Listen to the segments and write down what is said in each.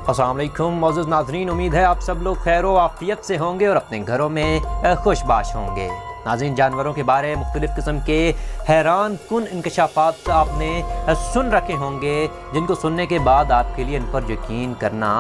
अस्सलाम वालेकुम मोअज़्ज़ज़ नाज़रीन, उम्मीद है आप सब लोग खैर व आफ़ियत से होंगे और अपने घरों में खुशबाश होंगे। नाज़रीन, जानवरों के बारे में मुख्तलिफ़ किस्म के हैरान कुन इंकशाफ़ात आपने सुन रखे होंगे, जिनको सुनने के बाद आपके लिए इन पर यकीन करना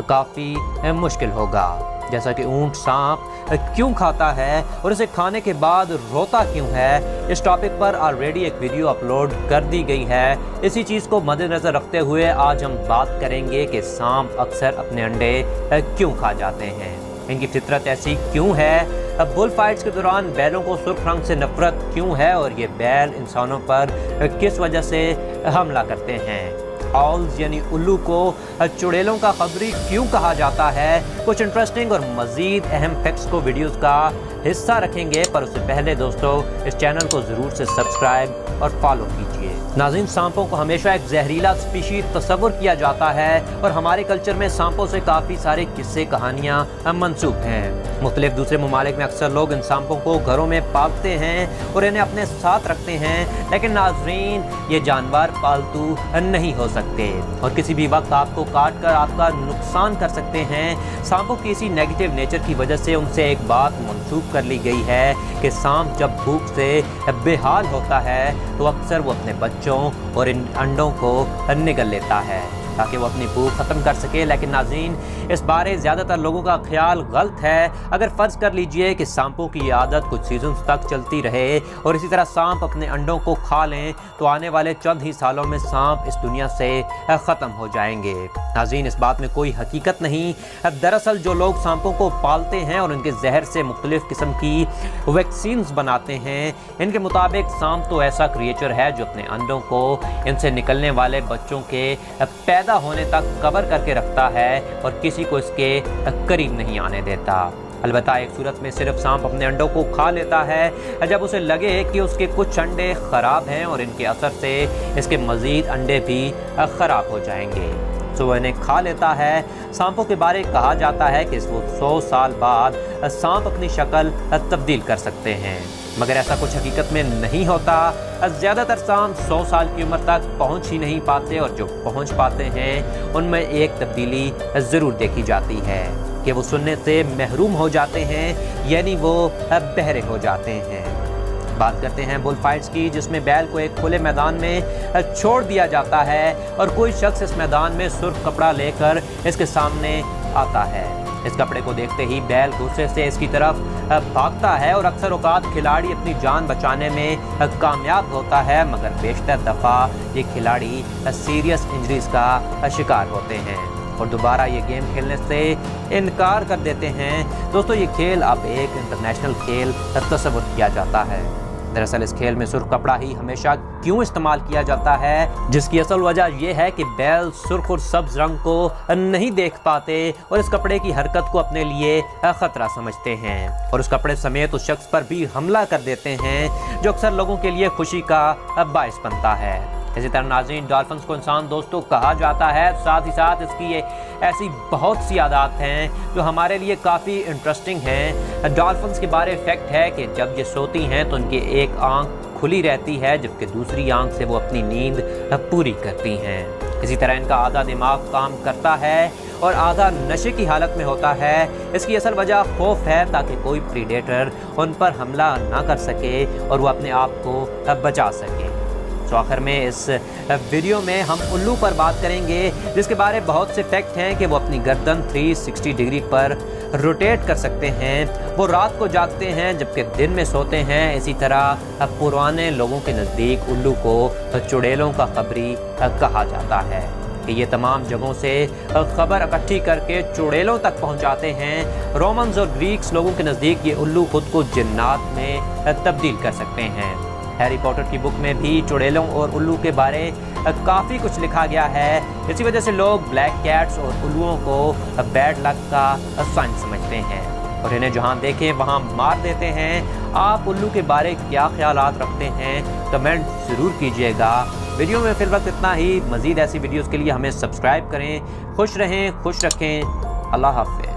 काफ़ी मुश्किल होगा। जैसा कि ऊँट सांप क्यों खाता है और इसे खाने के बाद रोता क्यों है, इस टॉपिक पर ऑलरेडी एक वीडियो अपलोड कर दी गई है। इसी चीज़ को मद्देनज़र रखते हुए आज हम बात करेंगे कि सांप अक्सर अपने अंडे क्यों खा जाते हैं, इनकी फितरत ऐसी क्यों है, बुल फाइट्स के दौरान बैलों को सुर्ख रंग से नफरत क्यों है और ये बैल इंसानों पर किस वजह से हमला करते हैं, आउल्स यानी उल्लू को चुड़ैलों का खबरी क्यों कहा जाता है। कुछ इंटरेस्टिंग और मज़ीद अहम फैक्ट्स को वीडियोस का हिस्सा रखेंगे, पर उससे पहले दोस्तों इस चैनल को ज़रूर से सब्सक्राइब और फॉलो कीजिए। नाज़रीन, सांपों को हमेशा एक जहरीला स्पीशीज तस्वुर किया जाता है और हमारे कल्चर में सांपों से काफ़ी सारे किस्से कहानियाँ मंसूब हैं। मुख्तलिफ दूसरे ममालिक में अक्सर लोग इन सांपों को घरों में पालते हैं और इन्हें अपने साथ रखते हैं, लेकिन नाज़रीन ये जानवर पालतू नहीं हो सकते और किसी भी वक्त आपको काट कर आपका नुकसान कर सकते हैं। सांपों की इसी नेगेटिव नेचर की वजह से उनसे एक बात मंसूब कर ली गई है कि सांप जब भूख से बेहाल होता है तो अक्सर वो अपने बच्चों और इन अंडों को निगल लेता है ताकि वो अपनी भूख ख़त्म कर सके। लेकिन नाज़रीन, इस बारे ज़्यादातर लोगों का ख्याल गलत है। अगर फ़र्ज़ कर लीजिए कि सांपों की आदत कुछ सीजन्स तक चलती रहे और इसी तरह सांप अपने अंडों को खा लें तो आने वाले चंद ही सालों में सांप इस दुनिया से ख़त्म हो जाएंगे। नाज़रीन, इस बात में कोई हकीकत नहीं। दरअसल जो लोग सांपों को पालते हैं और उनके जहर से मुख्तलिफ़ किस्म की वैक्सीन्स बनाते हैं, इनके मुताबिक सांप तो ऐसा क्रिएचर है जो अपने अंडों को इनसे निकलने वाले बच्चों के पैदा होने तक कवर करके रखता है और किसी को इसके करीब नहीं आने देता। अलबत्ता एक सूरत में सिर्फ सांप अपने अंडों को खा लेता है जब उसे लगे कि उसके कुछ अंडे ख़राब हैं और इनके असर से इसके मज़ीद अंडे भी ख़राब हो जाएंगे, तो वह इन्हें खा लेता है। सांपों के बारे कहा जाता है कि वो 100 साल बाद सांप अपनी शक्ल तब्दील कर सकते हैं, मगर ऐसा कुछ हकीकत में नहीं होता। ज़्यादातर सांप 100 साल की उम्र तक पहुंच ही नहीं पाते और जो पहुंच पाते हैं उनमें एक तब्दीली ज़रूर देखी जाती है कि वो सुनने से महरूम हो जाते हैं, यानी वो बहरे हो जाते हैं। बात करते हैं बुल फाइट्स की, जिसमें बैल को एक खुले मैदान में छोड़ दिया जाता है और कोई शख्स इस मैदान में सुर्ख कपड़ा लेकर इसके सामने आता है। इस कपड़े को देखते ही बैल गुस्से से इसकी तरफ भागता है और अक्सर औकात खिलाड़ी अपनी जान बचाने में कामयाब होता है, मगर बेशतर दफ़ा ये खिलाड़ी सीरियस इंजरीज का शिकार होते हैं और दोबारा ये गेम खेलने से इनकार कर देते हैं। दोस्तों, ये खेल अब एक इंटरनेशनल खेल तस्वुर किया जाता है। दरअसल इस खेल में सुर्ख कपड़ा ही हमेशा क्यों इस्तेमाल किया जाता है, जिसकी असल वजह यह है कि बैल सुर्ख और सब्ज रंग को नहीं देख पाते और इस कपड़े की हरकत को अपने लिए खतरा समझते हैं और उस कपड़े समेत उस शख्स पर भी हमला कर देते हैं, जो अक्सर लोगों के लिए खुशी का बायस बनता है। इसी तरह नाज़रीन, डॉल्फिन्स को इंसान दोस्तों कहा जाता है, साथ ही साथ इसकी ये ऐसी बहुत सी आदत हैं जो हमारे लिए काफ़ी इंटरेस्टिंग हैं। डॉल्फिन्स के बारे फैक्ट है कि जब ये सोती हैं तो उनकी एक आंख खुली रहती है, जबकि दूसरी आंख से वो अपनी नींद पूरी करती हैं। इसी तरह इनका आधा दिमाग काम करता है और आधा नशे की हालत में होता है। इसकी असल वजह खौफ है ताकि कोई प्रीडेटर उन पर हमला ना कर सके और वो अपने आप को बचा सके। तो आखिर में इस वीडियो में हम उल्लू पर बात करेंगे, जिसके बारे में बहुत से फैक्ट हैं कि वो अपनी गर्दन 360 डिग्री पर रोटेट कर सकते हैं, वो रात को जागते हैं जबकि दिन में सोते हैं। इसी तरह पुराने लोगों के नज़दीक उल्लू को चुड़ैलों का खबरी कहा जाता है कि ये तमाम जगहों से खबर इकट्ठी करके चुड़ैलों तक पहुंचाते हैं। रोमन्स और ग्रीक्स लोगों के नज़दीक ये उल्लू खुद को जिन्नात में तब्दील कर सकते हैं। हैरी पॉटर की बुक में भी चुड़ैलों और उल्लू के बारे काफ़ी कुछ लिखा गया है। इसी वजह से लोग ब्लैक कैट्स और उल्लुओं को बैड लक का साइन समझते हैं और इन्हें जहां देखें वहां मार देते हैं। आप उल्लू के बारे क्या ख्यालात रखते हैं, कमेंट ज़रूर कीजिएगा। वीडियो में फिल वक्त इतना ही। मज़ीद ऐसी वीडियोज़ के लिए हमें सब्सक्राइब करें। खुश रहें, खुश रखें। अल्लाह हाफ़िज़।